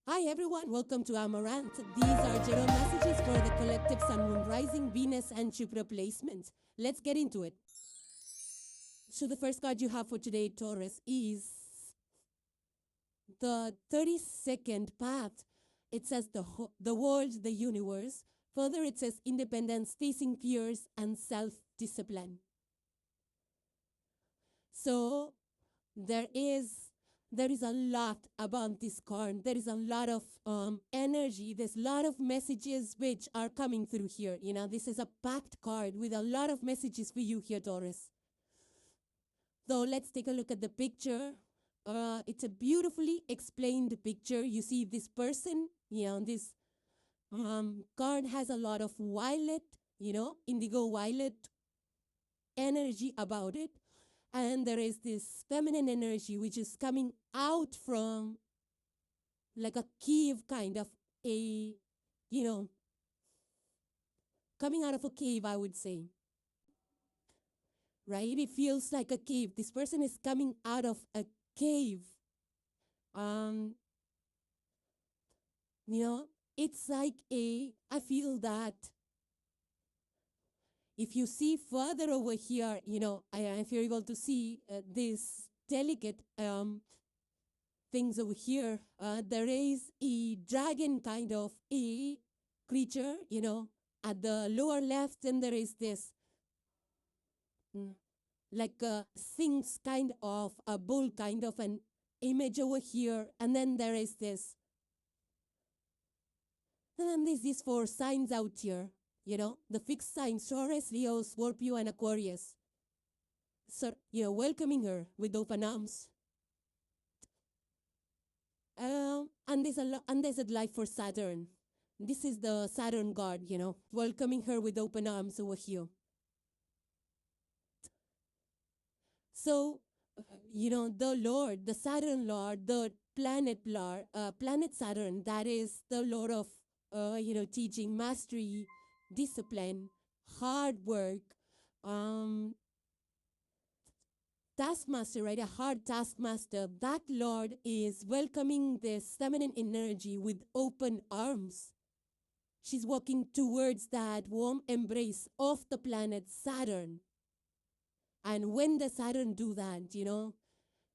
Hi everyone, welcome to Amaranth. These are general messages for the collective Sun, Moon, Rising, Venus, and Jupiter placements. Let's get into it. So the first card you have for today, Taurus, is the 32nd path. It says the world, the universe. Further, it says independence, facing fears, and self-discipline. So there is a lot about this card. There is a lot of energy. There's a lot of messages which are coming through here. You know, this is a packed card with a lot of messages for you here, Taurus. So let's take a look at the picture. It's a beautifully explained picture. You see this person, you know, this card has a lot of violet, you know, indigo violet energy about it. And there is this feminine energy which is coming out from like a cave, kind of a, you know, coming out of a cave, I would say. Right? It feels like a cave. This person is coming out of a cave. You know, it's like I feel that if you see further over here, you know, if you're able to see this delicate things over here, there is a dragon kind of a creature, you know, at the lower left, and there is this like a sphinx kind of a bull kind of an image over here, and then there is this, and then there's these 4 signs out here. You know, the fixed signs, Taurus, Leo, Scorpio, and Aquarius. So, you know, welcoming her with open arms. And there's a life for Saturn. This is the Saturn god, you know, welcoming her with open arms over here. So, you know, the Lord, the Saturn Lord, the planet Lord, planet Saturn, that is the Lord of, you know, teaching, mastery, discipline, hard work, taskmaster, right? A hard taskmaster. That Lord is welcoming this feminine energy with open arms. She's walking towards that warm embrace of the planet Saturn. And when does Saturn do that, you know?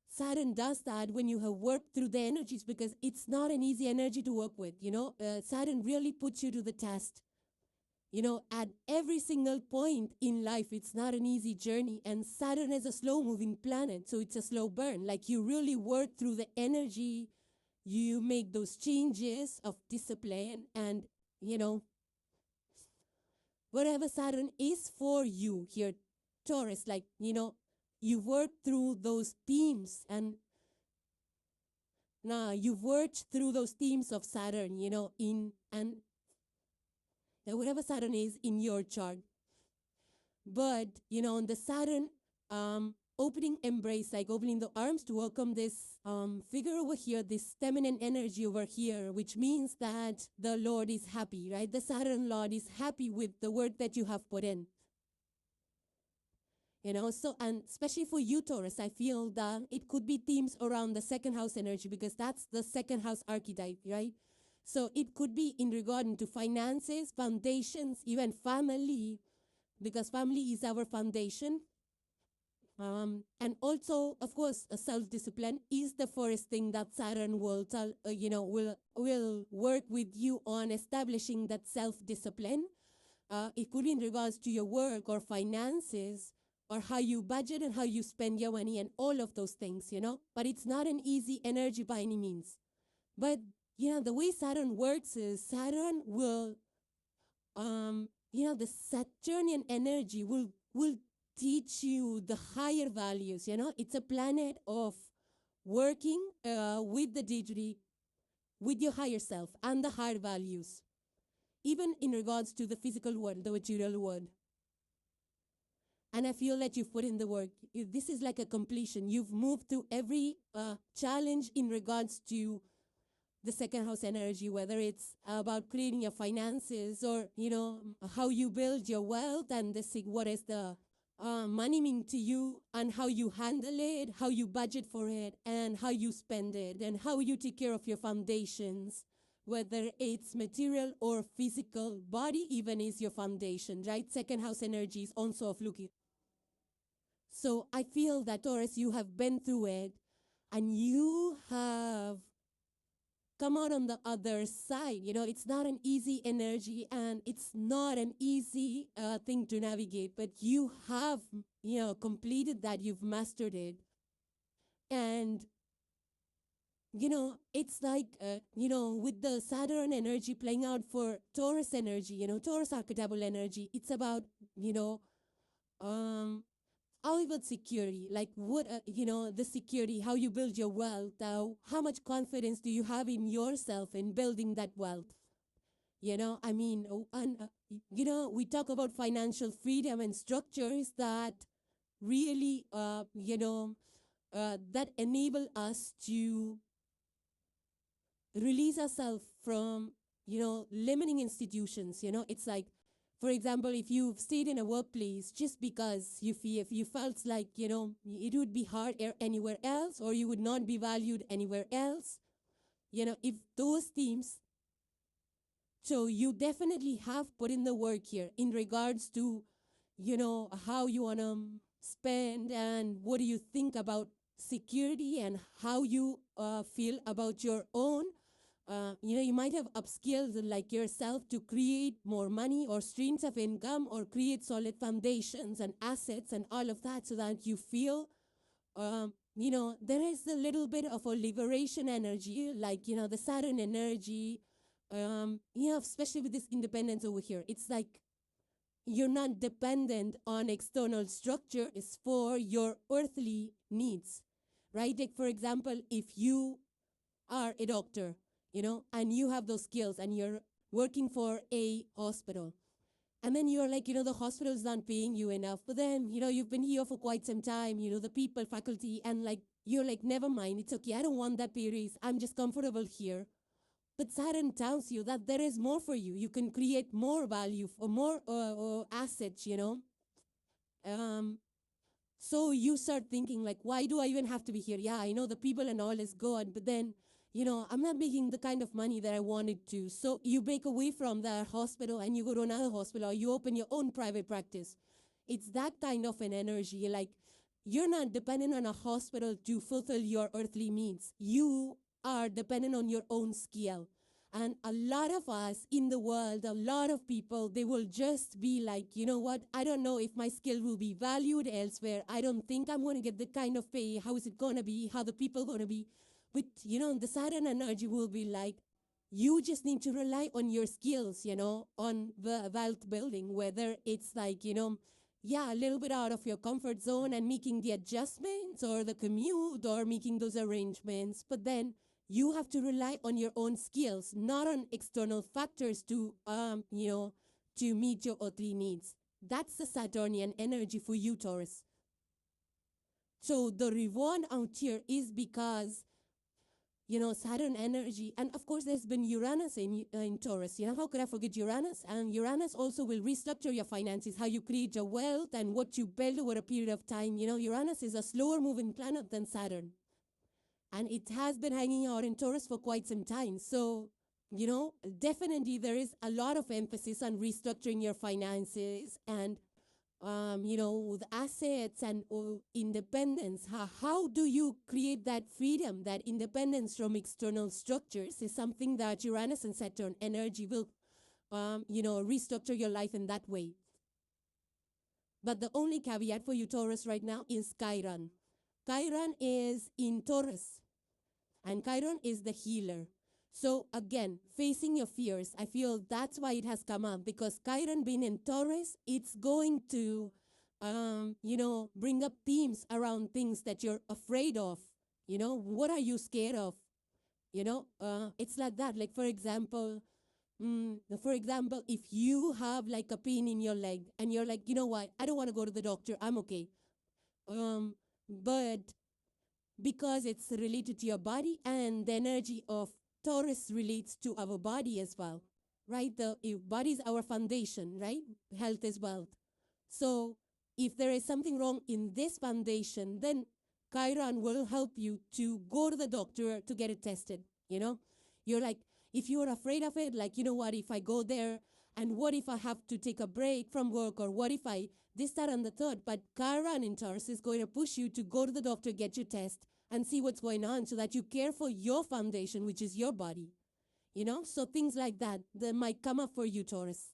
Saturn does that when you have worked through the energies, because it's not an easy energy to work with, you know? Saturn really puts you to the test. You know, at every single point in life, it's not an easy journey. And Saturn is a slow-moving planet, so it's a slow burn. Like, you really work through the energy. You make those changes of discipline. And, you know, whatever Saturn is for you here, Taurus, like, you know, you work through those themes. And now you've worked through those themes of Saturn, you know, whatever Saturn is in your chart. But, you know, on the Saturn opening embrace, like opening the arms to welcome this figure over here, this feminine energy over here, which means that the Lord is happy, right? The Saturn Lord is happy with the work that you have put in. You know, so, and especially for you, Taurus, I feel that it could be themes around the second house energy, because that's the second house archetype, right? So it could be in regard to finances, foundations, even family, because family is our foundation. And also, of course, self-discipline is the first thing that Saturn will tell, you know, will work with you on establishing that self-discipline. It could be in regards to your work or finances, or how you budget and how you spend your money and all of those things, you know. But it's not an easy energy by any means. But, you know, the way Saturn works is Saturn will, you know, the Saturnian energy will teach you the higher values, you know. It's a planet of working with the deity, with your higher self and the higher values, even in regards to the physical world, the material world. And I feel that you've put in the work. This is like a completion. You've moved through every challenge in regards to the second house energy, whether it's about creating your finances or, you know, how you build your wealth, and what is the money mean to you and how you handle it, how you budget for it, and how you spend it, and how you take care of your foundations, whether it's material or physical. Body even is your foundation, right? Second house energy is also of looking. So I feel that, Taurus, you have been through it, and you have come out on the other side. You know, it's not an easy energy, and it's not an easy thing to navigate, but you have, completed that. You've mastered it. And, it's like, with the Saturn energy playing out for Taurus energy, Taurus archetypal energy, it's about, how about security? Like what, the security, how you build your wealth, how much confidence do you have in yourself in building that wealth? We talk about financial freedom and structures that really, that enable us to release ourselves from, limiting institutions. It's like, for example, if you've stayed in a workplace just because if you felt like, it would be hard anywhere else, or you would not be valued anywhere else, if those themes, so you definitely have put in the work here in regards to, how you want to spend and what do you think about security and how you feel about your own. You might have upskilled like yourself to create more money or streams of income or create solid foundations and assets and all of that, so that you feel, there is a little bit of a liberation energy, like, the Saturn energy, especially with this independence over here. It's like you're not dependent on external structures for your earthly needs, right? Like, for example, if you are a doctor, and you have those skills and you're working for a hospital, and then you're like, the hospital's not paying you enough, but then, you've been here for quite some time, the people, faculty, and like, you're like, never mind, it's okay, I don't want that pay raise, I'm just comfortable here. But Saturn tells you that there is more for you. You can create more value for more assets, So you start thinking like, why do I even have to be here? Yeah, I know the people and all is good, but then, I'm not making the kind of money that I wanted to. So you break away from that hospital and you go to another hospital, or you open your own private practice. It's that kind of an energy. Like, you're not dependent on a hospital to fulfill your earthly needs. You are dependent on your own skill. And a lot of us in the world, a lot of people, they will just be like, you know what, I don't know if my skill will be valued elsewhere. I don't think I'm going to get the kind of pay. How is it going to be? How the people going to be? But, the Saturn energy will be like, you just need to rely on your skills, on the wealth building, whether it's like, a little bit out of your comfort zone and making the adjustments or the commute or making those arrangements. But then you have to rely on your own skills, not on external factors to, to meet your earthly needs. That's the Saturnian energy for you, Taurus. So the reward out here is because, Saturn energy, and of course there's been Uranus in Taurus. How could I forget Uranus? And Uranus also will restructure your finances, how you create your wealth and what you build over a period of time. Uranus is a slower moving planet than Saturn. And it has been hanging out in Taurus for quite some time. So, definitely there is a lot of emphasis on restructuring your finances and, the assets and independence. How do you create that freedom, that independence from external structures is something that Uranus and Saturn energy will, restructure your life in that way. But the only caveat for you, Taurus, right now is Chiron. Chiron is in Taurus, and Chiron is the healer. So again, facing your fears, I feel that's why it has come up, because Chiron being in Taurus, it's going to, bring up themes around things that you're afraid of. What are you scared of? It's like that. Like, for example, if you have like a pain in your leg and you're like, you know what, I don't want to go to the doctor, I'm okay. But because it's related to your body, and the energy of Taurus relates to our body as well, right? The body is our foundation, right? Health is wealth. So if there is something wrong in this foundation, then Chiron will help you to go to the doctor to get it tested, you know? You're like, if you're afraid of it, like, you know what, if I go there, and what if I have to take a break from work, or what if I, this, that, and the third, but Chiron in Taurus is going to push you to go to the doctor, get your test, and see what's going on so that you care for your foundation, which is your body, you know? So things like that might come up for you, Taurus.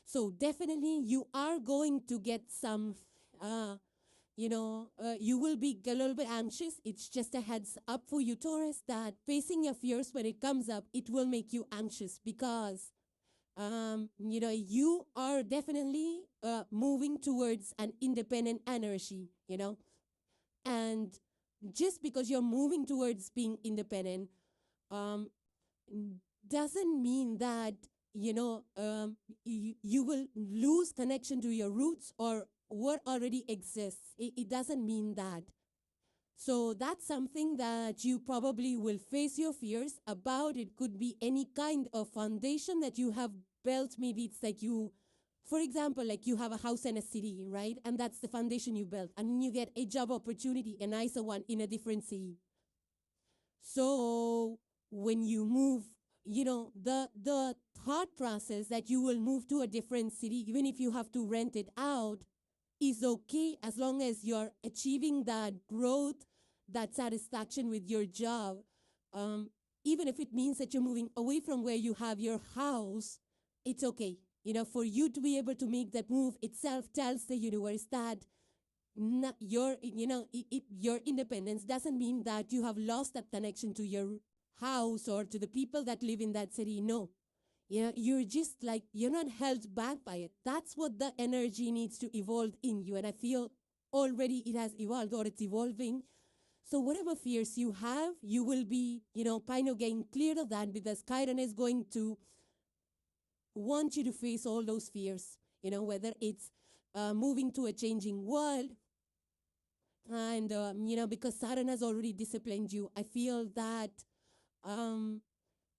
So definitely you are going to get some, you will be a little bit anxious. It's just a heads up for you, Taurus, that facing your fears when it comes up, it will make you anxious because, you are definitely moving towards an independent energy, you know. And just because you're moving towards being independent doesn't mean that, you will lose connection to your roots or what already exists. It doesn't mean that. So that's something that you probably will face your fears about. It could be any kind of foundation that you have built. Maybe it's like you, for example, like you have a house in a city, right? And that's the foundation you built. And then you get a job opportunity, a nicer one in a different city. So when you move, the thought process that you will move to a different city, even if you have to rent it out, is okay as long as you're achieving that growth, that satisfaction with your job. Even if it means that you're moving away from where you have your house, it's okay. For you to be able to make that move itself tells the universe that your independence doesn't mean that you have lost that connection to your house or to the people that live in that city. No. You're just like, you're not held back by it. That's what the energy needs to evolve in you. And I feel already it has evolved or it's evolving. So whatever fears you have, you will be, kind of getting clear of that because Chiron is going to want you to face all those fears, whether it's moving to a changing world. And, because Saturn has already disciplined you, I feel that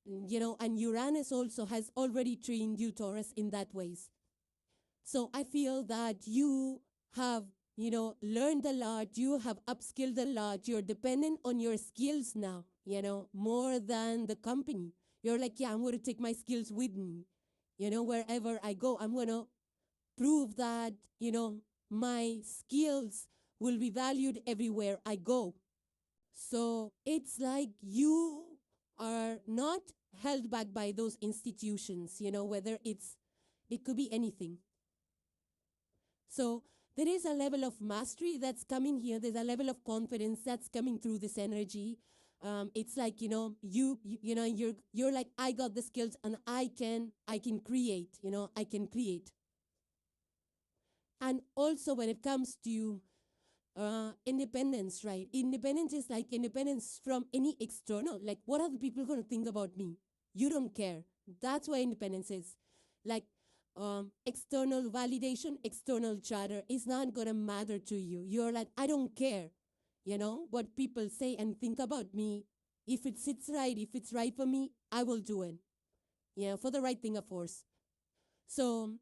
and Uranus also has already trained you, Taurus, in that ways. So I feel that you have, learned a lot, you have upskilled a lot, you're dependent on your skills now, more than the company. You're like, yeah, I'm going to take my skills with me. Wherever I go, I'm going to prove that, my skills will be valued everywhere I go. So it's like you are not held back by those institutions, whether it could be anything. So there is a level of mastery that's coming here. There's a level of confidence that's coming through this energy. It's like, you're like, I got the skills and I can create, I can create. And also when it comes to independence, right? Independence is like independence from any external. Like, what are the people going to think about me? You don't care. That's what independence is. Like, external validation, external chatter is not going to matter to you. You're like, I don't care, what people say and think about me. If it sits right, if it's right for me, I will do it. For the right thing, of course. So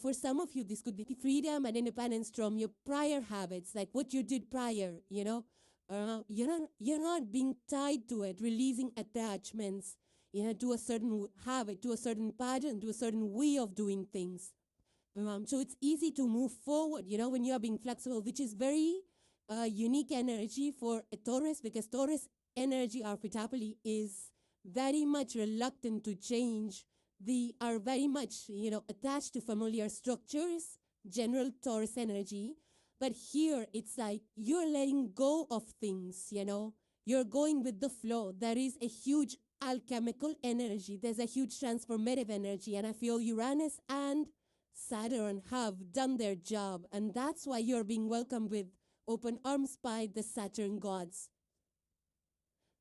for some of you, this could be freedom and independence from your prior habits, like what you did prior, you're not being tied to it, releasing attachments, to a certain habit, to a certain pattern, to a certain way of doing things. So it's easy to move forward, when you are being flexible, which is very unique energy for a Taurus, because Taurus energy archetypally is very much reluctant to change. They are very much, attached to familiar structures, general Taurus energy. But here, it's like you're letting go of things, You're going with the flow. There is a huge alchemical energy. There's a huge transformative energy. And I feel Uranus and Saturn have done their job. And that's why you're being welcomed with open arms by the Saturn gods.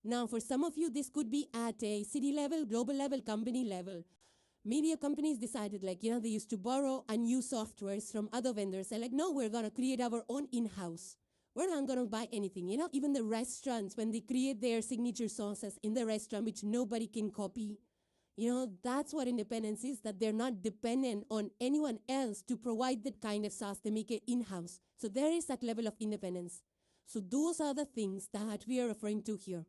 Now, for some of you, this could be at a city level, global level, company level. Maybe a company's decided, like, they used to borrow and use softwares from other vendors. They're like, no, we're going to create our own in-house. We're not going to buy anything. Even the restaurants, when they create their signature sauces in the restaurant, which nobody can copy, That's what independence is, that they're not dependent on anyone else to provide that kind of sauce. They make it in-house. So there is that level of independence. So those are the things that we are referring to here.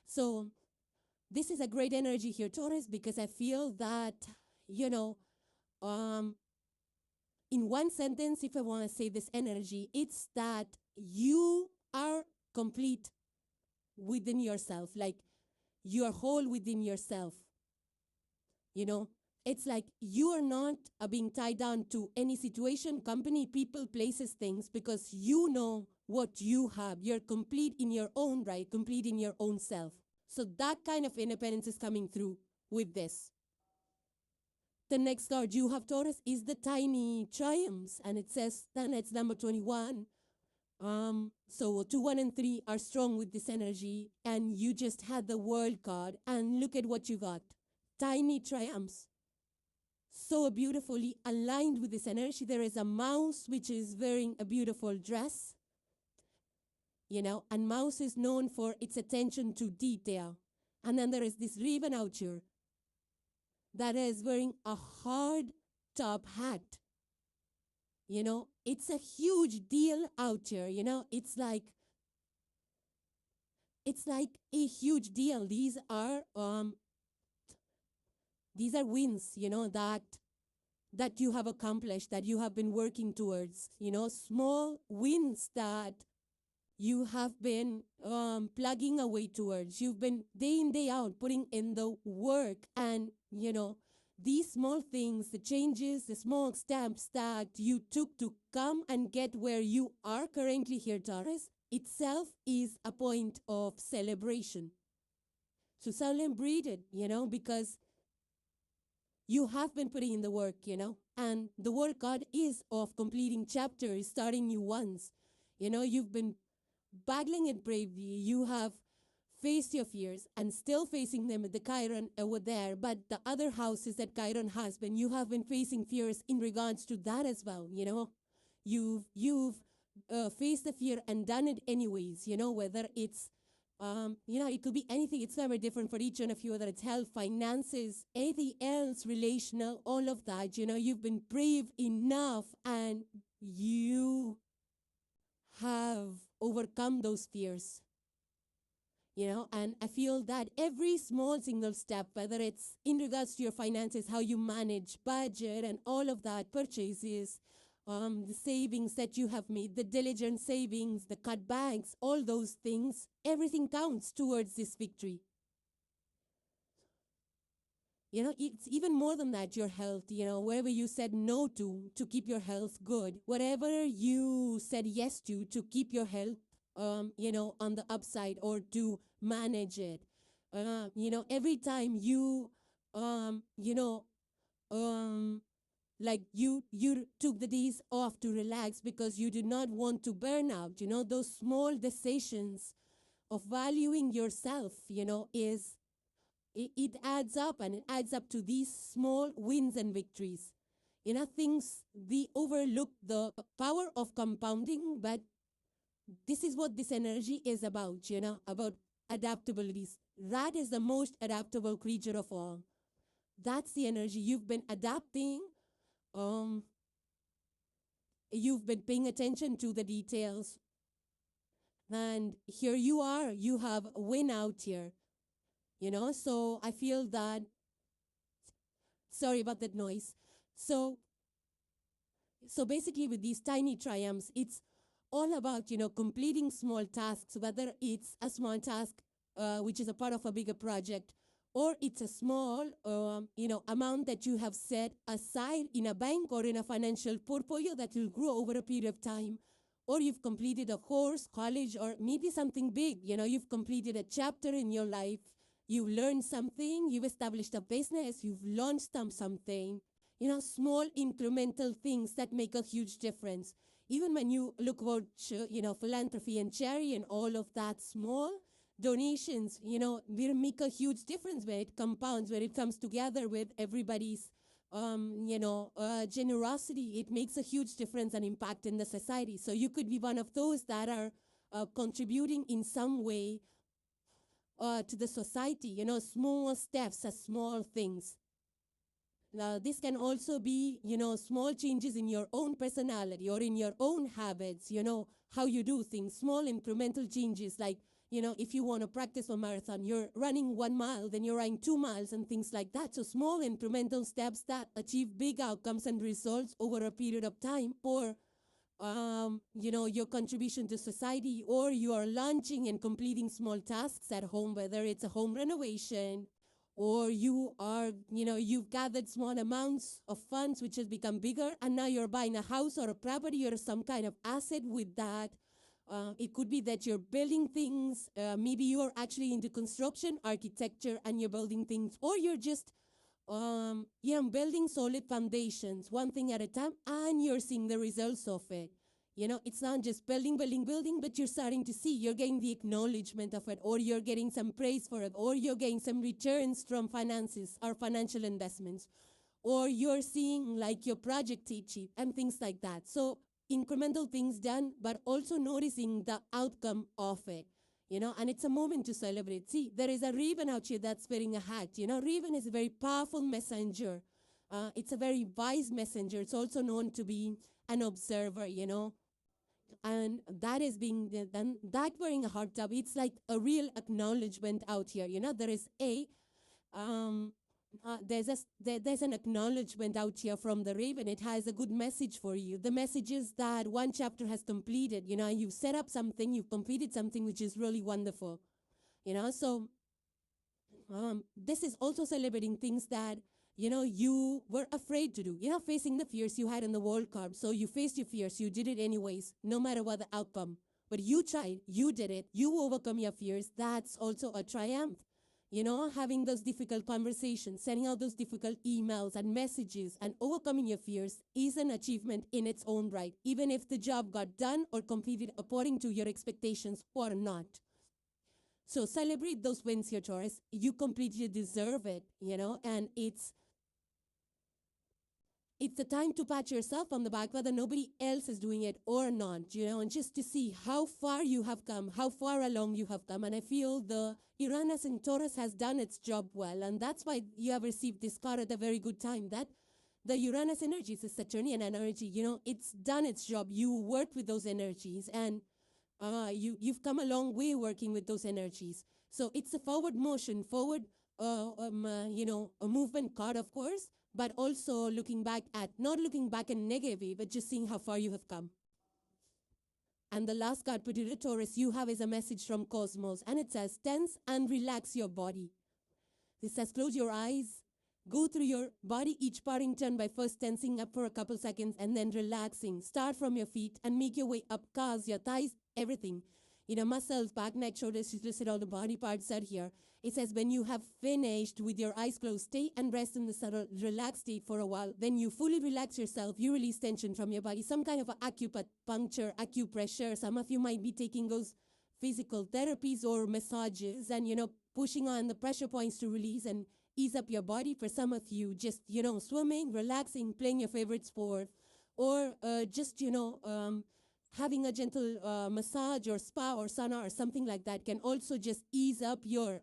So this is a great energy here, Taurus, because I feel that, in one sentence, if I want to say this energy, it's that you are complete within yourself. Like, you are whole within yourself. It's like you are not being tied down to any situation, company, people, places, things, because you know what you have. You're complete in your own right, complete in your own self. So that kind of independence is coming through with this. The next card you have, Taurus, is the tiny triumphs, and it says, then it's number 21. So 2, 1, and 3 are strong with this energy, and you just had the world card, and look at what you got. Tiny triumphs. So beautifully aligned with this energy. There is a mouse which is wearing a beautiful dress, and mouse is known for its attention to detail. And then there is this raven out here that is wearing a hard top hat. It's a huge deal out here. It's like a huge deal. These are wins, that you have accomplished, that you have been working towards, small wins that you have been plugging away towards. You've been day in, day out putting in the work, and, these small things, the changes, the small steps that you took to come and get where you are currently here, Taurus, itself is a point of celebration. So celebrate it, because you have been putting in the work, and the work card is of completing chapters, starting new ones. You've been battling it bravely. You have faced your fears and still facing them with the Chiron over there. But the other houses that Chiron has been, you have been facing fears in regards to that as well. You've faced the fear and done it anyways. Whether it's it could be anything. It's very different for each one of you, whether it's health, finances, anything else, relational, all of that. You've been brave enough, and you have overcome those fears. And I feel that every small single step, whether it's in regards to your finances, how you manage budget and all of that, purchases, the savings that you have made, the diligent savings, the cutbacks, all those things, everything counts towards this victory. It's even more than that, your health, wherever you said no to keep your health good, whatever you said yes to keep your health, on the upside or to manage it. Every time you, like you took the days off to relax because you did not want to burn out, those small decisions of valuing yourself, it adds up, and it adds up to these small wins and victories. Things, we overlook the power of compounding, but this is what this energy is about, about adaptabilities. That is the most adaptable creature of all. That's the energy. You've been adapting. You've been paying attention to the details. And here you are. You have a win out here. So I feel that, sorry about that noise. So basically with these tiny triumphs, it's all about, completing small tasks, whether it's a small task, which is a part of a bigger project, or it's a small, amount that you have set aside in a bank or in a financial portfolio that will grow over a period of time, or you've completed a course, college, or maybe something big. You've completed a chapter in your life, you've learned something, you've established a business, you've launched something, small incremental things that make a huge difference. Even when you look about, philanthropy and charity and all of that, small donations, will make a huge difference where it compounds, where it comes together with everybody's, generosity. It makes a huge difference and impact in the society. So you could be one of those that are contributing in some way to the society, small steps as small things. This can also be, small changes in your own personality or in your own habits, how you do things, small incremental changes like, if you want to practice a marathon, you're running 1 mile, then you're running 2 miles and things like that. So small incremental steps that achieve big outcomes and results over a period of time, or, your contribution to society, or you are launching and completing small tasks at home, whether it's a home renovation, or you are, you've gathered small amounts of funds which has become bigger, and now you're buying a house or a property or some kind of asset with that. It could be that you're building things. Maybe you're actually into construction, architecture, and you're building things, or you're just building solid foundations, one thing at a time, and you're seeing the results of it. It's not just building, but you're starting to see, you're getting the acknowledgement of it, or you're getting some praise for it, or you're getting some returns from finances or financial investments, or you're seeing like your project take shape and things like that. So incremental things done, but also noticing the outcome of it, and it's a moment to celebrate. See, there is a raven out here that's wearing a hat. Raven is a very powerful messenger. It's a very wise messenger. It's also known to be an observer, and that is being done. That wearing a hot tub, it's like a real acknowledgement out here. There is there's an acknowledgement out here from the raven. It has a good message for you. The message is that one chapter has completed. You've set up something, you've completed something which is really wonderful. So this is also celebrating things that you were afraid to do. Facing the fears you had in the World Cup. So you faced your fears, you did it anyways, no matter what the outcome. But you tried, you did it, you overcome your fears. That's also a triumph. Having those difficult conversations, sending out those difficult emails and messages, and overcoming your fears is an achievement in its own right, even if the job got done or completed according to your expectations or not. So celebrate those wins here, Taurus. You completely deserve it, and it's the time to pat yourself on the back, whether nobody else is doing it or not, and just to see how far you have come, how far along you have come. And I feel the Uranus in Taurus has done its job well, and that's why you have received this card at a very good time. That the Uranus energy is a Saturnian energy, it's done its job. You worked with those energies, and you've come a long way working with those energies. So it's a forward motion, a movement card, of course, but also not looking back in a negative way, but just seeing how far you have come. And the last card, Protector Taurus, you have is a message from Cosmos, and it says, tense and relax your body. This says, close your eyes, go through your body, each part in turn, by first tensing up for a couple seconds and then relaxing. Start from your feet and make your way up, calves, your thighs, everything. Muscles, back, neck, shoulders, you listed all the body parts are here. It says when you have finished with your eyes closed, stay and rest in the subtle, relaxed state for a while. Then you fully relax yourself. You release tension from your body. Some kind of acupuncture, acupressure. Some of you might be taking those physical therapies or massages and, pushing on the pressure points to release and ease up your body. For some of you, just, swimming, relaxing, playing your favorite sport, or just, having a gentle massage or spa or sauna or something like that can also just ease up your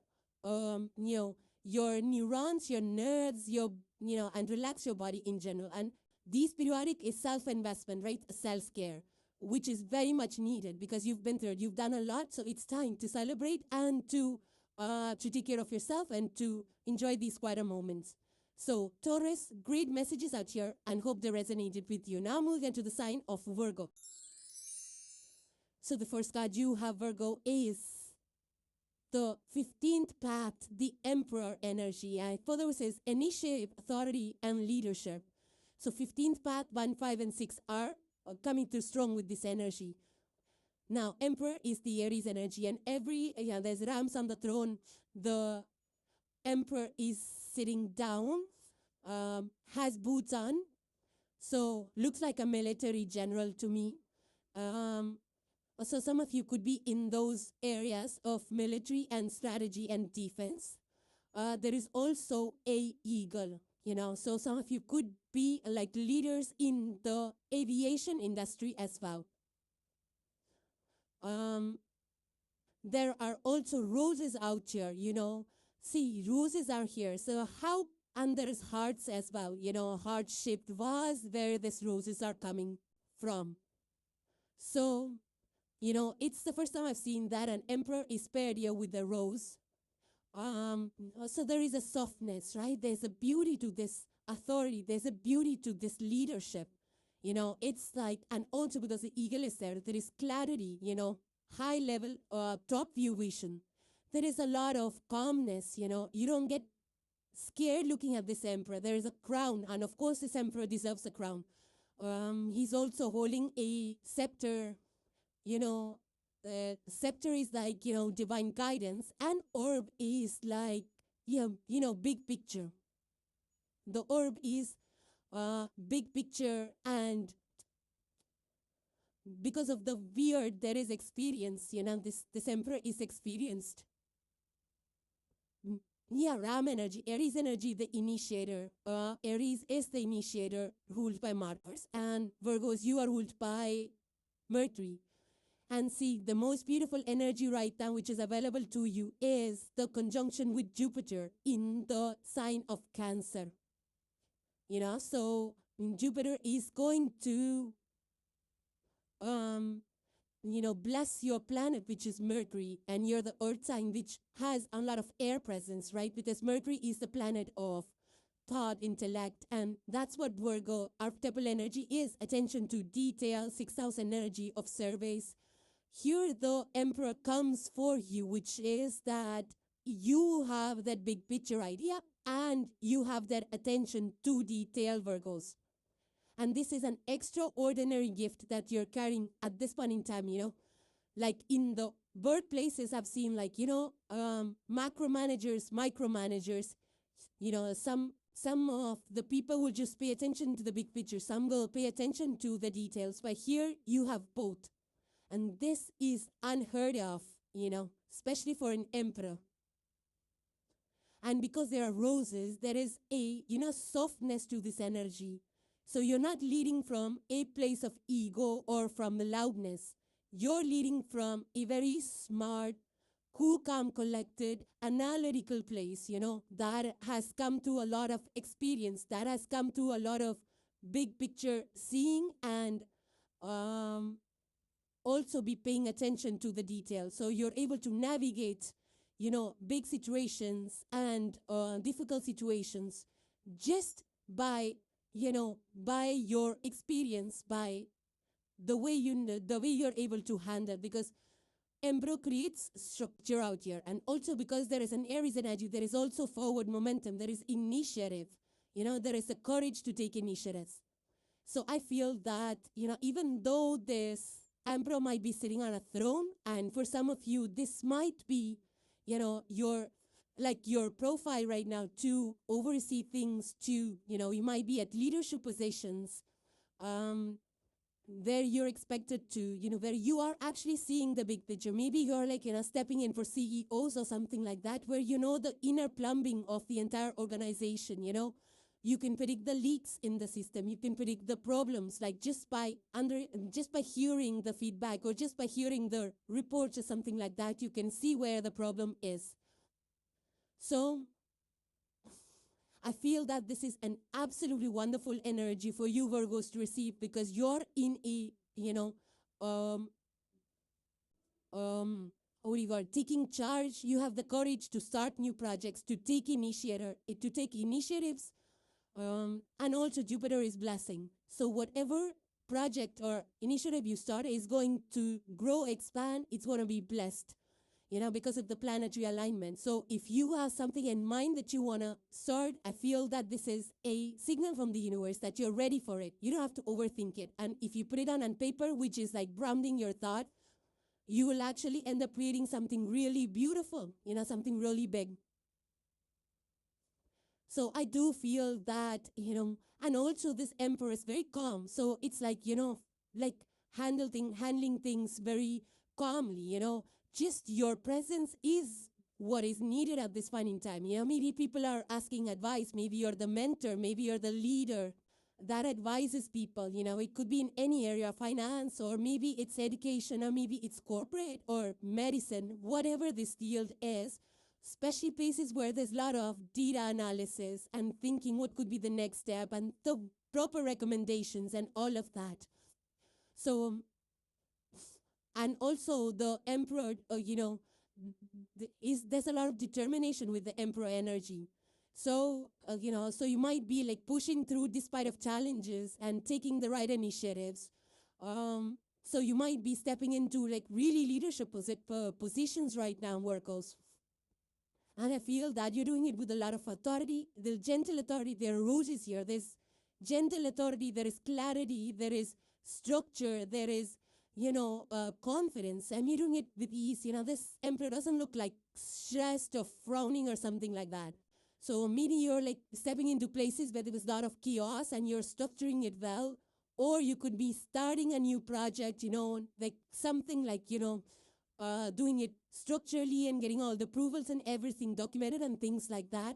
neurons, your nerves, and relax your body in general. And this periodic is self-investment, right? Self-care, which is very much needed because you've been through it. You've done a lot, so it's time to celebrate and to take care of yourself and to enjoy these quieter moments. So, Taurus, great messages out here, and hope they resonated with you. Now moving into the sign of Virgo. So the first card you have, Virgo, is the 15th path, the Emperor energy. And it further says initiative, authority, and leadership. So 15th path, 1, 5, and 6 are coming through strong with this energy. Now, Emperor is the Aries energy, and there's Rams on the throne. The Emperor is sitting down, has boots on, so looks like a military general to me. So some of you could be in those areas of military and strategy and defense. There is also a eagle, so some of you could be like leaders in the aviation industry as well. there are also roses out here, See, roses are here. So how, and there is hearts as well, heart-shaped vase where these roses are coming from. So, it's the first time I've seen that an emperor is paired here with a rose. So there is a softness, right? There's a beauty to this authority. There's a beauty to this leadership. It's like, and also because the eagle is there is clarity, high level, top view vision. There is a lot of calmness, You don't get scared looking at this emperor. There is a crown, and of course this emperor deserves a crown. He's also holding a scepter, The scepter is like, divine guidance, and orb is like, big picture. The orb is big picture, and because of the weird, there is experience, this emperor is experienced. Yeah, Ram energy, Aries energy, the initiator. Aries is the initiator, ruled by Mars, and Virgos, you are ruled by Mercury. And see, the most beautiful energy right now which is available to you is the conjunction with Jupiter in the sign of Cancer. So Jupiter is going to, bless your planet, which is Mercury, and you're the earth sign, which has a lot of air presence, right? Because Mercury is the planet of thought, intellect, and that's what Virgo archetypal energy is, attention to detail, 6th house energy of surveys. Here the emperor comes for you, which is that you have that big picture idea and you have that attention to detail, Virgos. And this is an extraordinary gift that you're carrying at this point in time, Like in the workplaces, I've seen like, macro managers, micromanagers, some of the people will just pay attention to the big picture. Some will pay attention to the details. But here you have both. And this is unheard of, especially for an emperor. And because there are roses, there is a, softness to this energy. So you're not leading from a place of ego or from loudness. You're leading from a very smart, cool, calm, collected, analytical place, that has come to a lot of experience, that has come to a lot of big picture seeing, and also be paying attention to the details. So you're able to navigate, big situations and difficult situations just by, by your experience, by the way you're able to handle, because Emperor creates structure out here. And also because there is an Aries energy, there is also forward momentum, there is initiative, there is a courage to take initiatives. So I feel that, even though this emperor might be sitting on a throne, and for some of you, this might be, your profile right now to oversee things, to, you might be at leadership positions, where you're expected to, where you are actually seeing the big picture. Maybe you're like, stepping in for CEOs or something like that, where you know the inner plumbing of the entire organization, You can predict the leaks in the system. You can predict the problems, like just by hearing the feedback or just by hearing the reports or something like that, you can see where the problem is. So I feel that this is an absolutely wonderful energy for you, Virgos, to receive, because you're in a, taking charge. You have the courage to start new projects, to take initiatives. And also Jupiter is blessing. So whatever project or initiative you start is going to grow, expand, it's going to be blessed, because of the planetary alignment. So if you have something in mind that you want to start, I feel that this is a signal from the universe that you're ready for it. You don't have to overthink it. And if you put it on paper, which is like grounding your thought, you will actually end up creating something really beautiful, something really big. So I do feel that, and also this emperor is very calm. So it's like, like handling things very calmly, Just your presence is what is needed at this point in time. Maybe people are asking advice. Maybe you're the mentor. Maybe you're the leader. that advises people. It could be in any area, finance, or maybe it's education, or maybe it's corporate or medicine, whatever this field is, especially places where there's a lot of data analysis and thinking what could be the next step and the proper recommendations and all of that. So, and also the emperor, there's a lot of determination with the emperor energy. So, so you might be like pushing through despite of challenges and taking the right initiatives. So you might be stepping into like really leadership positions right now, Virgos. And I feel that you're doing it with a lot of authority. The gentle authority, there are roses here. There's gentle authority, there is clarity, there is structure, there is, confidence. And you're doing it with ease. This emperor doesn't look like stressed or frowning or something like that. So maybe you're like stepping into places where there was a lot of chaos and you're structuring it well. Or you could be starting a new project, like something like, doing it structurally and getting all the approvals and everything documented and things like that.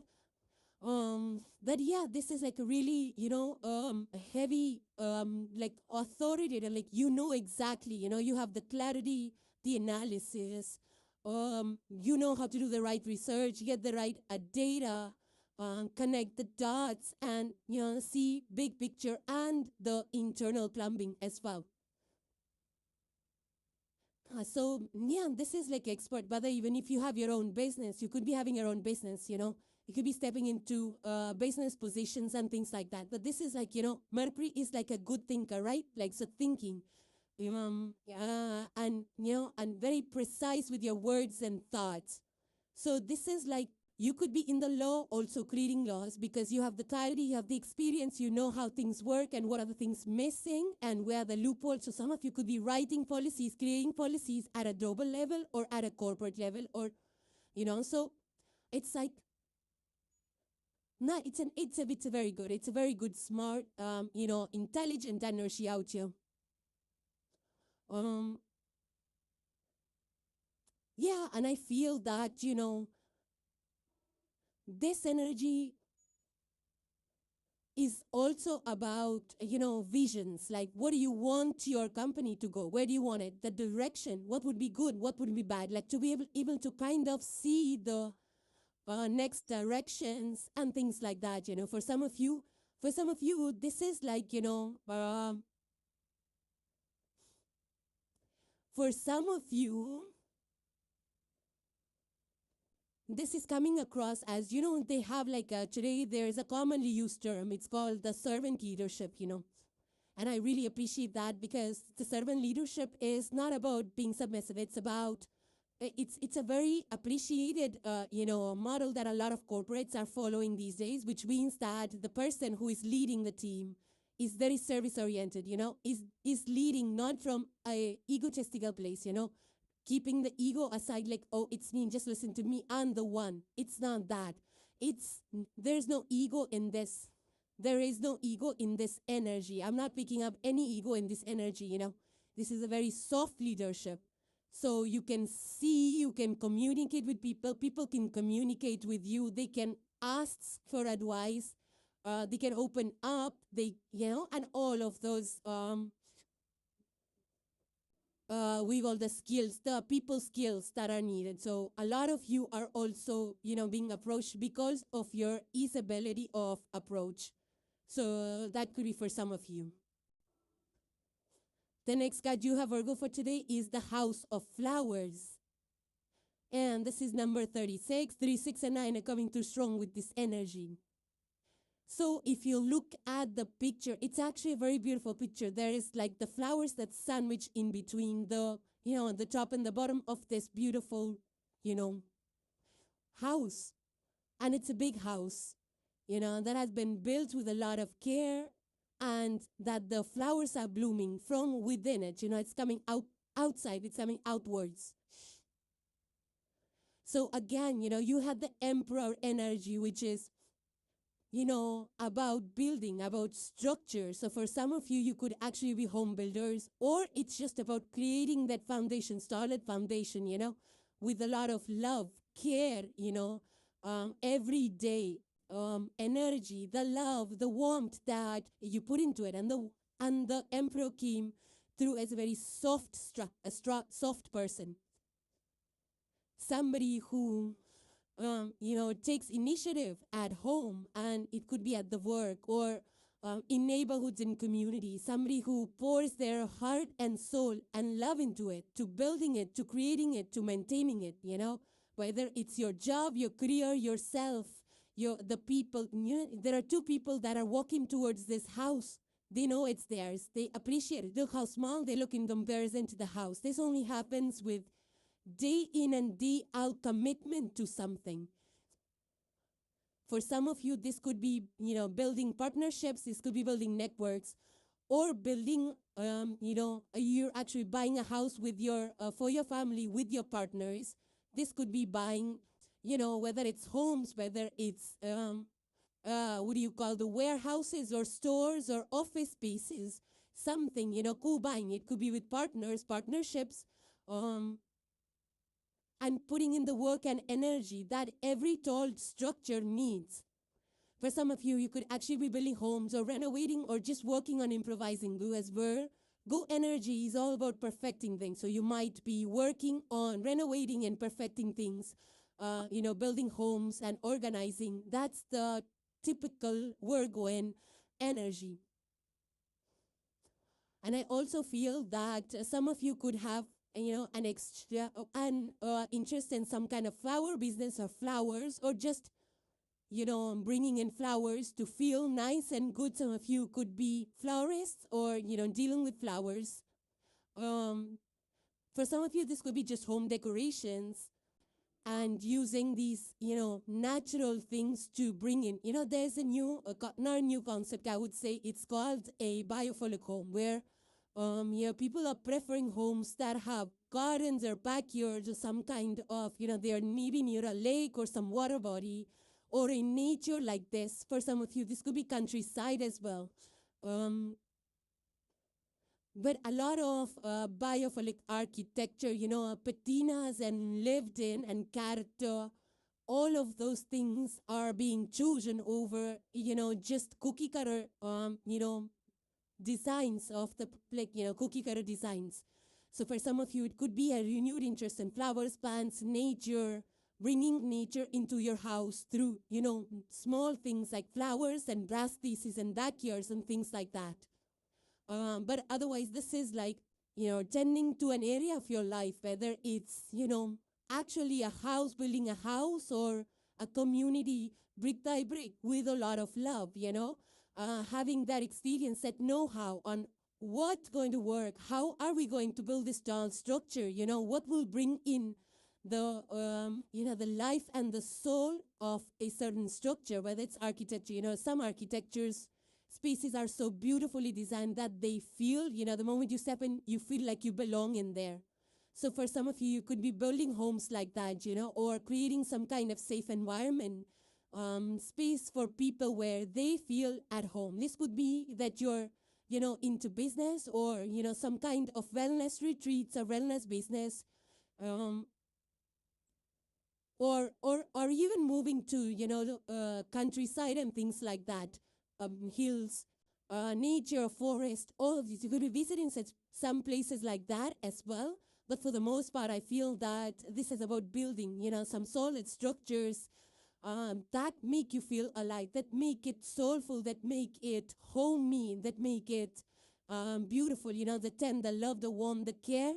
But yeah, this is like a really, a heavy, like authoritative, like exactly, you have the clarity, the analysis, you know how to do the right research, get the right data, connect the dots, and see big picture and the internal plumbing as well. So yeah, this is like expert. But even if you have your own business, you could be having your own business. You could be stepping into business positions and things like that. But this is like Mercury is like a good thinker, right? Like so thinking. And and very precise with your words and thoughts. So this is like you could be in the law also creating laws because you have the clarity, you have the experience, you know how things work and what are the things missing and where the loopholes. So some of you could be writing policies, creating policies at a global level or at a corporate level, or so it's like it's a very good, smart, intelligent energy out here. Yeah, and I feel that, this energy is also about, visions. Like, what do you want your company to go? Where do you want it? The direction, what would be good? What would be bad? Like, to be able to kind of see the next directions and things like that, For some of you, this is like, for some of you, this is coming across as, they have like today there's a commonly used term. It's called the servant leadership, And I really appreciate that because the servant leadership is not about being submissive. It's about, it's a very appreciated, model that a lot of corporates are following these days, which means that the person who is leading the team is very service-oriented, is leading not from a egotistical place, keeping the ego aside, like, oh, it's me, just listen to me, I'm the one. It's not that. There's no ego in this. There is no ego in this energy. I'm not picking up any ego in this energy, This is a very soft leadership. So you can see, you can communicate with people. People can communicate with you. They can ask for advice. They can open up. And all of those, with all the skills, the people skills that are needed. So a lot of you are also, being approached because of your easeability of approach. So that could be for some of you. The next card you have, Virgo, for today is the House of Flowers. And this is number 36. 3, 6, and 9 are coming through strong with this energy. So if you look at the picture, it's actually a very beautiful picture. There is like the flowers that sandwich in between the, the top and the bottom of this beautiful, house. And it's a big house, that has been built with a lot of care, and that the flowers are blooming from within it. It's coming outside, it's coming outwards. So again, you had the emperor energy, which is, about building, about structure. So for some of you, you could actually be home builders, or it's just about creating that foundation, solid foundation, with a lot of love, care, every day. energy, the love, the warmth that you put into it. And the Emperor came through as a very soft person. Somebody who takes initiative at home, and it could be at the work or in neighborhoods and communities. Somebody who pours their heart and soul and love into it, to building it, to creating it, to maintaining it, whether it's your job, your career, yourself, the people. There are two people that are walking towards this house. They know it's theirs. They appreciate it. Look how small they look in comparison to the house. This only happens with day in and day out commitment to something. For some of you, this could be, building partnerships. This could be building networks, or building, you're actually buying a house with for your family, with your partners. This could be buying, whether it's homes, whether it's, the warehouses or stores or office spaces, something, co-buying. It could be with partnerships, and putting in the work and energy that every tall structure needs. For some of you, you could actually be building homes or renovating or just working on improvising. Go energy is all about perfecting things. So you might be working on renovating and perfecting things, building homes and organizing. That's the typical Virgoan energy. And I also feel that some of you could have an extra interest in some kind of flower business or flowers, or just, bringing in flowers to feel nice and good. Some of you could be florists or, dealing with flowers. For some of you, this could be just home decorations and using these, natural things to bring in. There's a not a new concept, I would say. It's called a biophilic home, where people are preferring homes that have gardens or backyards or some kind of, they're maybe near a lake or some water body or in nature like this. For some of you, this could be countryside as well. But a lot of biophilic architecture, patinas and lived in and character, all of those things are being chosen over, just cookie cutter, designs of the cookie cutter designs. So for some of you, it could be a renewed interest in flowers, plants, nature, bringing nature into your house through, small things like flowers and brass pieces and backyards and things like that. But otherwise, this is like, tending to an area of your life, whether it's, actually a house, building a house, or a community brick by brick with a lot of love, having that experience, that know-how on what's going to work, how are we going to build this tall structure, what will bring in the, the life and the soul of a certain structure, whether it's architecture. Some architectures, spaces are so beautifully designed that they feel, the moment you step in, you feel like you belong in there. So for some of you, you could be building homes like that, or creating some kind of safe environment, space for people where they feel at home. This could be that you're, into business, or, some kind of wellness retreats or wellness business, or even moving to, countryside and things like that, hills, nature, forest, all of these. You could be visiting some places like that as well. But for the most part, I feel that this is about building, some solid structures that make you feel alive, that make it soulful, that make it homey, that make it beautiful, the tender, the love, the warmth, the care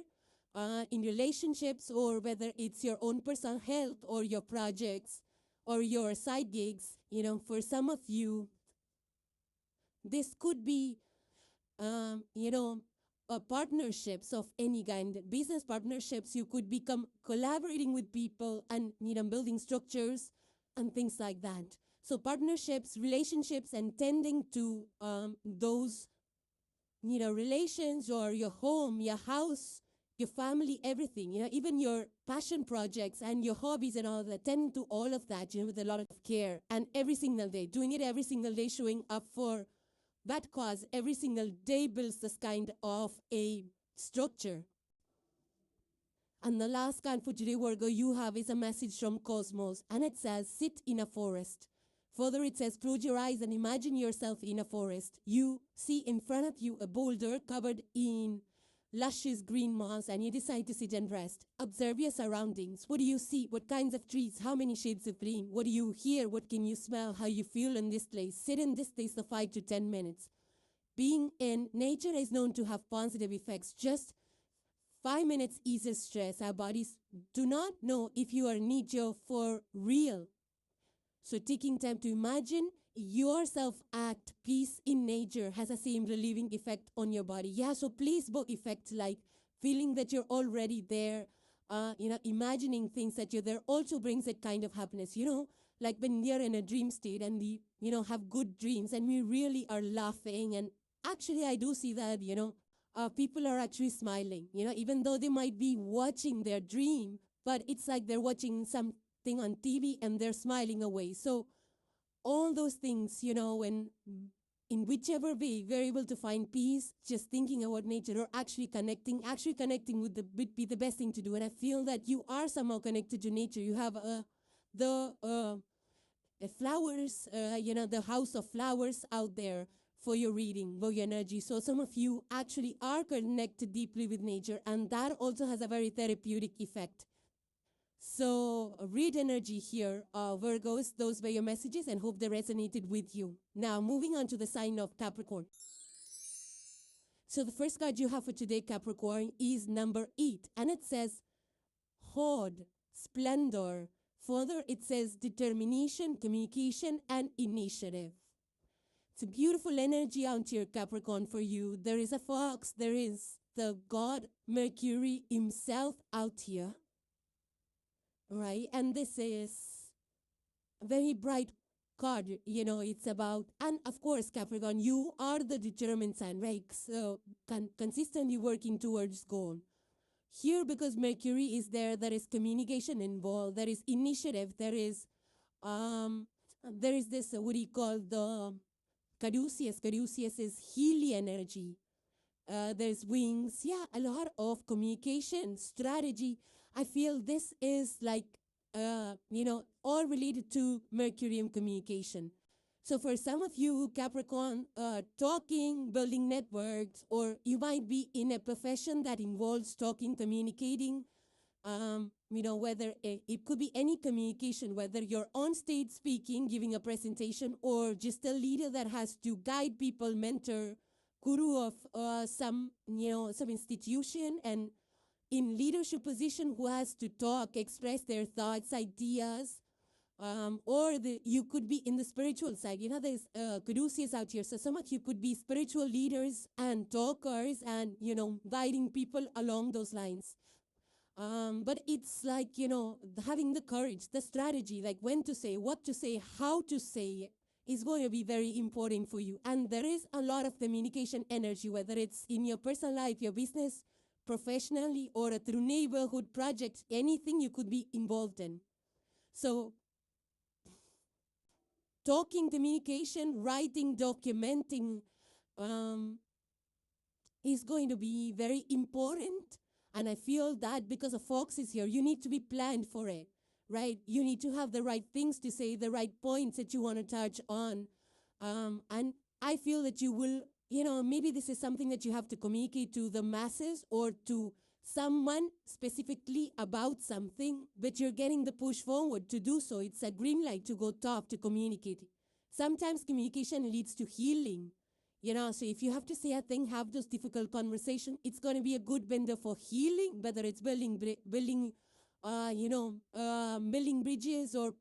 in relationships, or whether it's your own personal health or your projects or your side gigs. For some of you, this could be, partnerships of any kind, business partnerships. You could become collaborating with people and, building structures and things like that. So partnerships, relationships, and tending to those, relations, or your home, your house, your family, everything, even your passion projects and your hobbies and all that, tend to all of that, with a lot of care, and every single day, doing it every single day, showing up for that cause every single day builds this kind of a structure. And the last card for today, Virgo, you have is a message from Cosmos, and it says, sit in a forest. Further, it says, close your eyes and imagine yourself in a forest. You see in front of you a boulder covered in luscious green moss, and you decide to sit and rest. Observe your surroundings. What do you see? What kinds of trees? How many shades of green? What do you hear? What can you smell? How you feel in this place? Sit in this place for 5 to 10 minutes. Being in nature is known to have positive effects. Just 5 minutes eases stress. Our bodies do not know if you are in nature for real. So taking time to imagine yourself at peace in nature has the same relieving effect on your body. Yeah, so placebo effect, like feeling that you're already there, imagining things that you're there also brings that kind of happiness. Like when we are in a dream state and we, have good dreams and we really are laughing. And actually, I do see that, people are actually smiling, even though they might be watching their dream, but it's like they're watching something on TV and they're smiling away. So all those things, when in whichever way we're able to find peace, just thinking about nature or actually connecting would be the best thing to do. And I feel that you are somehow connected to nature. You have the flowers, the house of flowers out there for your reading, for your energy. So some of you actually are connected deeply with nature, and that also has a very therapeutic effect. So read energy here, Virgos. Those were your messages, and hope they resonated with you. Now, moving on to the sign of Capricorn. So the first card you have for today, Capricorn, is number 8, and it says hoard, splendor. Further, it says determination, communication, and initiative. It's a beautiful energy out here, Capricorn, for you. There is a fox. There is the god Mercury himself out here. Right? And this is a very bright card. It's about, and of course, Capricorn, you are the determined sign, right? So consistently working towards goal. Here, because Mercury is there is communication involved, there is initiative, there is this, what do you call, the Caduceus. Caduceus is Healy energy. There's wings. Yeah, a lot of communication, strategy. I feel this is like, all related to Mercury and communication. So for some of you, Capricorn, talking, building networks, or you might be in a profession that involves talking, communicating, whether it could be any communication, whether you're on stage speaking, giving a presentation, or just a leader that has to guide people, mentor, guru of some institution, and in leadership position who has to talk, express their thoughts, ideas, or you could be in the spiritual side. There's Caduceus out here. So some of you could be spiritual leaders and talkers and, guiding people along those lines. But it's like, having the courage, the strategy, like when to say, what to say, how to say is going to be very important for you. And there is a lot of communication energy, whether it's in your personal life, your business, professionally, or through neighborhood projects, anything you could be involved in. So talking, communication, writing, documenting is going to be very important. And I feel that because a fox is here, you need to be planned for it, right? You need to have the right things to say, the right points that you want to touch on. And I feel that you will, maybe this is something that you have to communicate to the masses or to someone specifically about something, but you're getting the push forward to do so. It's a green light to go talk, to communicate. Sometimes communication leads to healing. So if you have to say a thing, have those difficult conversations, it's going to be a good window for healing, whether it's building bridges or,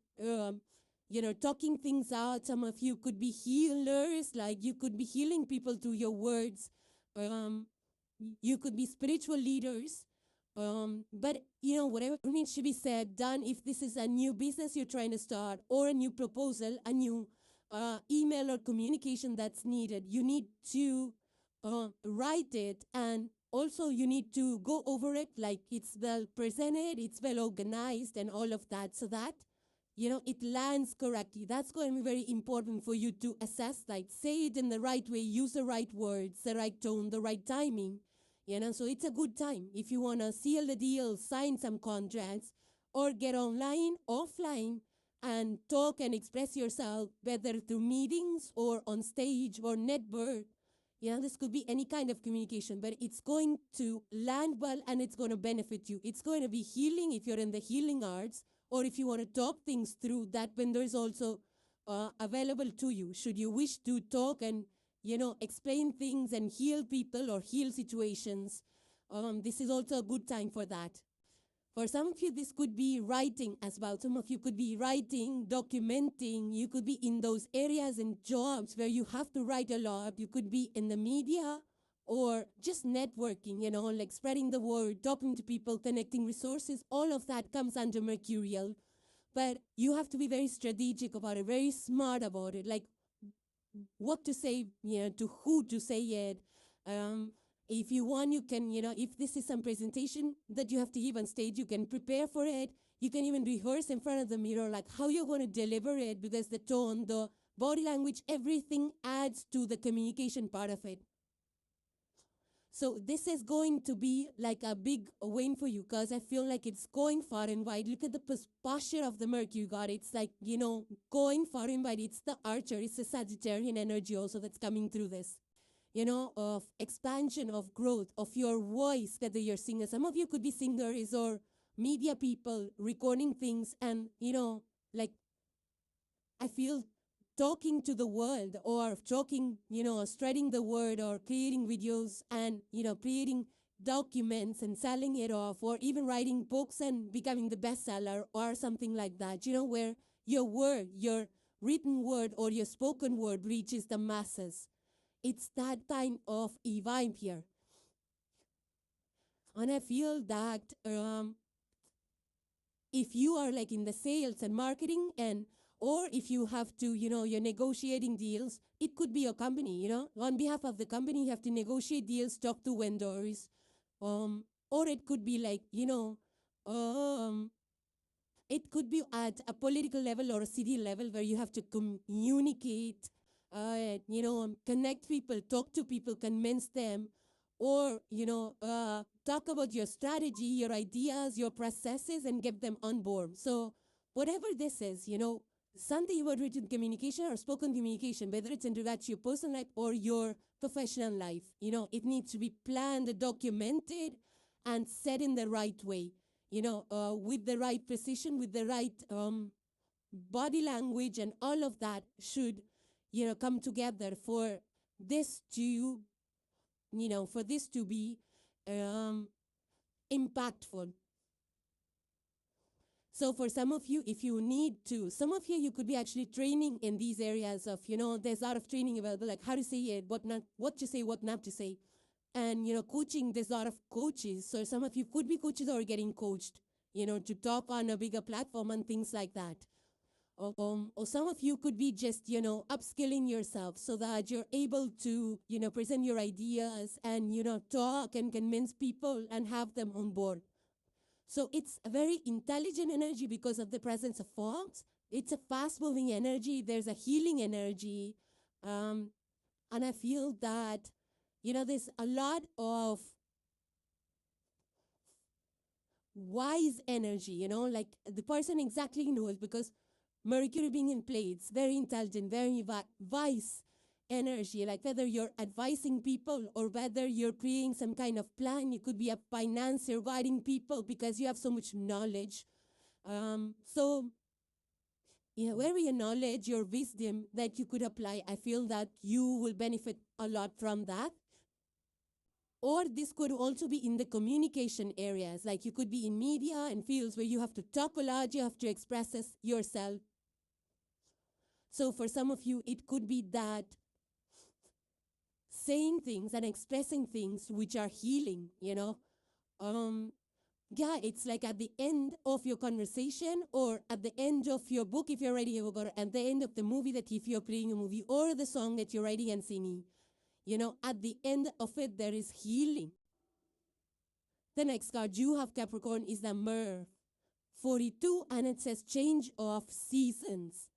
talking things out. Some of you could be healers, like you could be healing people through your words. You could be spiritual leaders. But, whatever needs to be said, done, if this is a new business you're trying to start or a new proposal, a new email or communication that's needed, you need to write it, and also you need to go over it like it's well presented, it's well organized and all of that, so that it lands correctly. That's going to be very important for you to assess, like say it in the right way, use the right words, the right tone, the right timing. So it's a good time if you want to seal the deal, sign some contracts, or get online, offline. and talk and express yourself, whether through meetings or on stage or network. This could be any kind of communication, but it's going to land well and it's going to benefit you. It's going to be healing if you're in the healing arts, or if you want to talk things through, that window is also available to you. Should you wish to talk and, explain things and heal people or heal situations, this is also a good time for that. For some of you, this could be writing as well. Some of you could be writing, documenting. You could be in those areas and jobs where you have to write a lot. You could be in the media or just networking, like spreading the word, talking to people, connecting resources. All of that comes under Mercurial. But you have to be very strategic about it, very smart about it, like what to say, to who to say it. If you want, you can, if this is some presentation that you have to give on stage, you can prepare for it. You can even rehearse in front of the mirror, like how you're going to deliver it, because the tone, the body language, everything adds to the communication part of it. So this is going to be like a big win for you, because I feel like it's going far and wide. Look at the posture of the Mercury God. It's like, going far and wide. It's the archer. It's the Sagittarian energy also that's coming through this. Of expansion, of growth, of your voice, whether you're singers. Some of you could be singers or media people recording things and, like, I feel talking to the world or talking, spreading the word or creating videos and, creating documents and selling it off, or even writing books and becoming the bestseller or something like that, where your word, your written word or your spoken word reaches the masses. It's that kind of a vibe here. And I feel that if you are like in the sales and marketing, or if you have to, you're negotiating deals, it could be your company, on behalf of the company, you have to negotiate deals, talk to vendors, or it could be like, it could be at a political level or a city level where you have to communicate, connect people, talk to people, convince them, or, talk about your strategy, your ideas, your processes, and get them on board. So whatever this is, something about written communication or spoken communication, whether it's in regard to your personal life or your professional life, it needs to be planned, documented, and said in the right way, with the right precision, with the right body language, and all of that should, come together for this to, be impactful. So for some of you, if you need to, some of you could be actually training in these areas of, there's a lot of training available, like how to say it, what to say, what not to say. And, coaching, there's a lot of coaches. So some of you could be coaches or getting coached, to talk on a bigger platform and things like that. Or some of you could be just, upskilling yourself so that you're able to, present your ideas and, talk and convince people and have them on board. So it's a very intelligent energy because of the presence of fogs. It's a fast-moving energy. There's a healing energy. And I feel that, there's a lot of wise energy, like the person exactly knows, because Mercury being in play, it's very intelligent, very wise energy, like whether you're advising people or whether you're creating some kind of plan. You could be a financier guiding people because you have so much knowledge. Where your knowledge, your wisdom that you could apply, I feel that you will benefit a lot from that. Or this could also be in the communication areas, like you could be in media and fields where you have to talk a lot, you have to express yourself. So for some of you, it could be that saying things and expressing things which are healing, it's like at the end of your conversation or at the end of your book if you're writing a book, or at the end of the movie that if you're playing a movie, or the song that you're writing and singing, at the end of it, there is healing. The next card you have, Capricorn, is the Mirror 42, and it says change of seasons.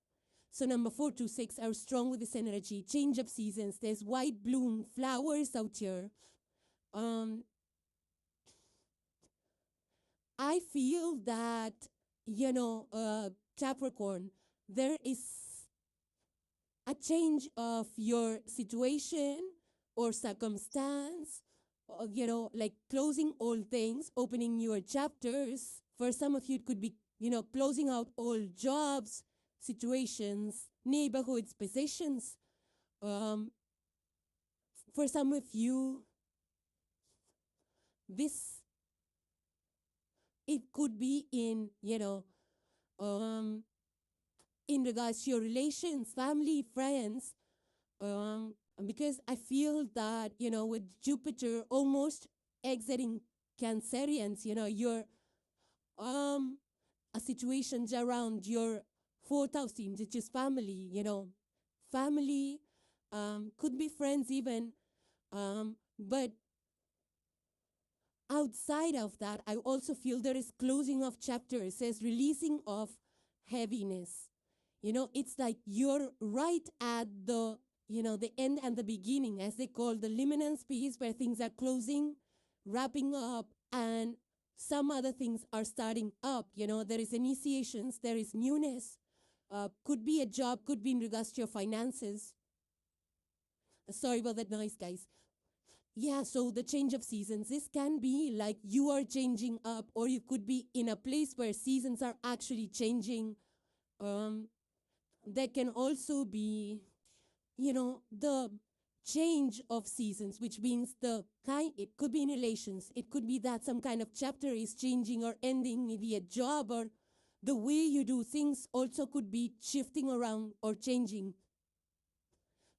So number 4 to 6 are strong with this energy. Change of seasons. There's white bloom flowers out here. I feel that, Capricorn, there is a change of your situation or circumstance, or, like closing old things, opening newer chapters. For some of you, it could be, closing out old jobs, situations, neighborhoods, positions. For some of you, it could be in, in regards to your relations, family, friends, because I feel that, with Jupiter almost exiting Cancerians, you're a situations around your fourth house teams, which is family, family, could be friends even, but outside of that, I also feel there is closing of chapters, says releasing of heaviness. It's like you're right at the, the end and the beginning, as they call the liminal space, where things are closing, wrapping up, and some other things are starting up. There is initiations, there is newness. Could be a job, could be in regards to your finances. Sorry about that noise, guys. Yeah, so the change of seasons, this can be like you are changing up, or you could be in a place where seasons are actually changing. There can also be, the change of seasons, which means it could be in relations. It could be that some kind of chapter is changing or ending, maybe a job, or the way you do things also could be shifting around or changing.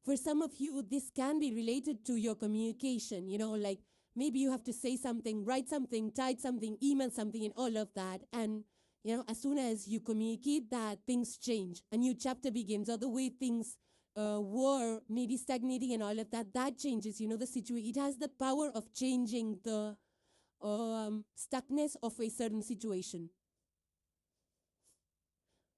For some of you, this can be related to your communication, like maybe you have to say something, write something, type something, email something, and all of that. And, as soon as you communicate that, things change. A new chapter begins, or the way things were maybe stagnating and all of that, that changes, the situation. It has the power of changing the stuckness of a certain situation.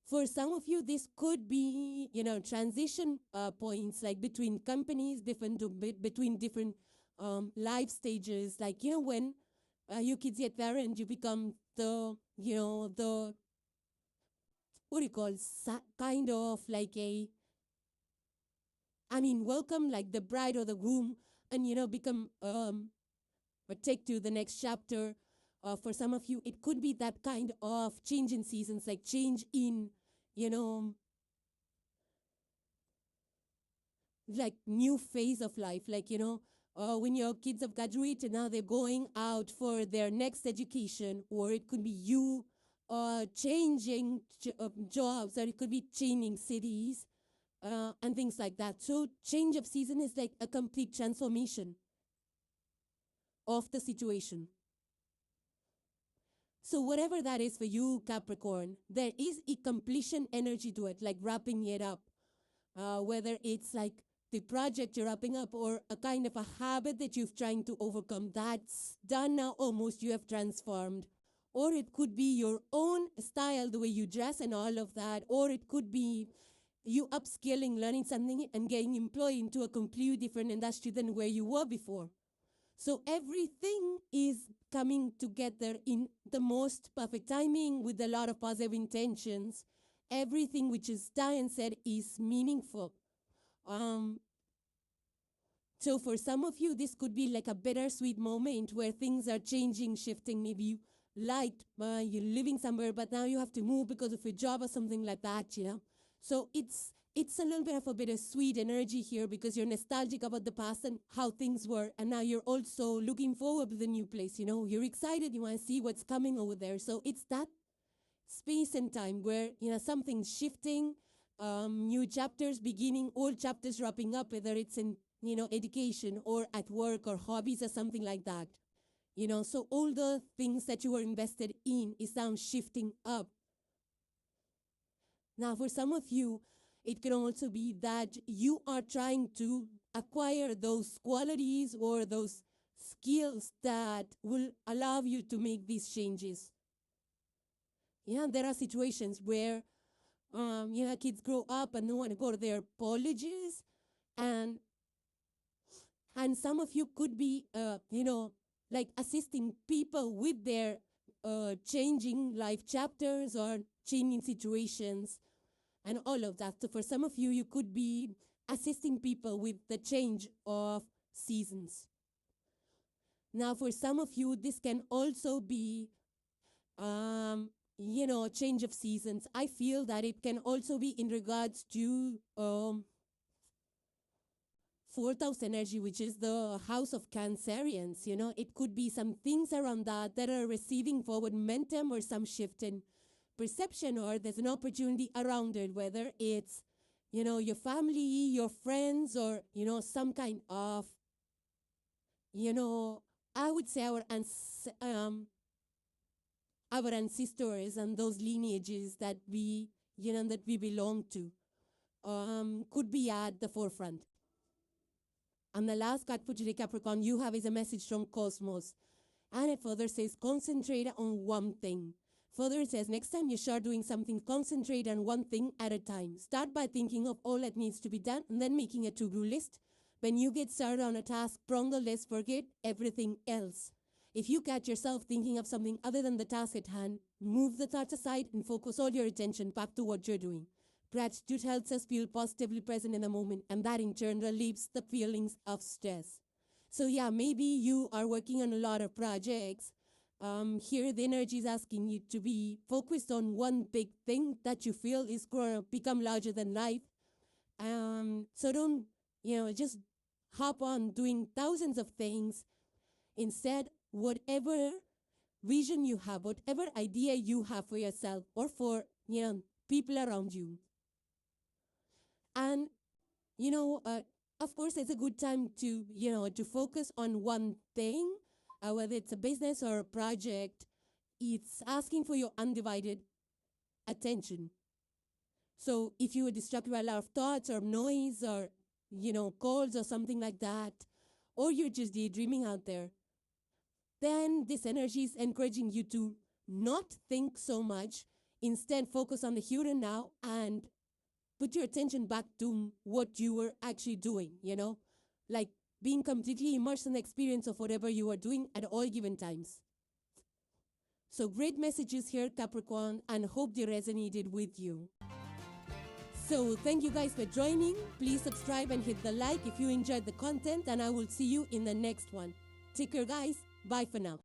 For some of you, this could be, transition points, like between companies, between different life stages. Like, when you kids get parents, you become the, what do you call, kind of like welcome, like the bride or the groom, and, become, or take to the next chapter. For some of you, it could be that kind of change in seasons, like change in, like new phase of life. Like, when your kids have graduated, now they're going out for their next education, or it could be you changing jobs, or it could be changing cities, and things like that. So change of season is like a complete transformation of the situation. So whatever that is for you, Capricorn, there is a completion energy to it, like wrapping it up. Whether it's like the project you're wrapping up, or a kind of a habit that you're trying to overcome, that's done now, almost you have transformed. Or it could be your own style, the way you dress and all of that. Or it could be you upskilling, learning something, and getting employed into a completely different industry than where you were before. So everything is coming together in the most perfect timing with a lot of positive intentions. Everything which is done and said is meaningful. So for some of you, this could be like a bittersweet moment where things are changing, shifting. Maybe you liked, you're living somewhere, but now you have to move because of your job or something like that, So it's a little bit of a bittersweet energy here, because you're nostalgic about the past and how things were, and now you're also looking forward to the new place, You're excited, you want to see what's coming over there. So it's that space and time where, something's shifting, new chapters beginning, old chapters wrapping up, whether it's in, education or at work or hobbies or something like that. So all the things that you were invested in is now shifting up. Now, for some of you, it can also be that you are trying to acquire those qualities or those skills that will allow you to make these changes. There are situations where, kids grow up and they want to go to their colleges, and some of you could be, like assisting people with their changing life chapters, or changing situations, and all of that. So for some of you, you could be assisting people with the change of seasons. Now, for some of you, this can also be, change of seasons. I feel that it can also be in regards to fourth house energy, which is the house of Cancerians. It could be some things around that are receiving forward momentum or some shift in perception, or there's an opportunity around it, whether it's, your family, your friends, or, some kind of, I would say our ancestors and those lineages that we belong to, could be at the forefront. And the last card for today, Capricorn, you have is a message from Cosmos. And it further says, concentrate on one thing. Further, it says, next time you start doing something, concentrate on one thing at a time. Start by thinking of all that needs to be done and then making a to-do list. When you get started on a task, from the list, forget everything else. If you catch yourself thinking of something other than the task at hand, move the thoughts aside and focus all your attention back to what you're doing. Gratitude helps us feel positively present in the moment, and that in turn relieves the feelings of stress. So yeah, maybe you are working on a lot of projects. Here the energy is asking you to be focused on one big thing that you feel is going to become larger than life. So don't, just hop on doing thousands of things. Instead, whatever vision you have, whatever idea you have for yourself or for, people around you. And, of course, it's a good time to, to focus on one thing, whether it's a business or a project. It's asking for your undivided attention. So if you are distracted by a lot of thoughts or noise or, calls or something like that, or you're just daydreaming out there, then this energy is encouraging you to not think so much. Instead, focus on the here and now and put your attention back to what you were actually doing, like being completely immersed in the experience of whatever you are doing at all given times. So great messages here, Capricorn, and hope they resonated with you. So thank you guys for joining. Please subscribe and hit the like if you enjoyed the content, and I will see you in the next one. Take care, guys. Bye for now.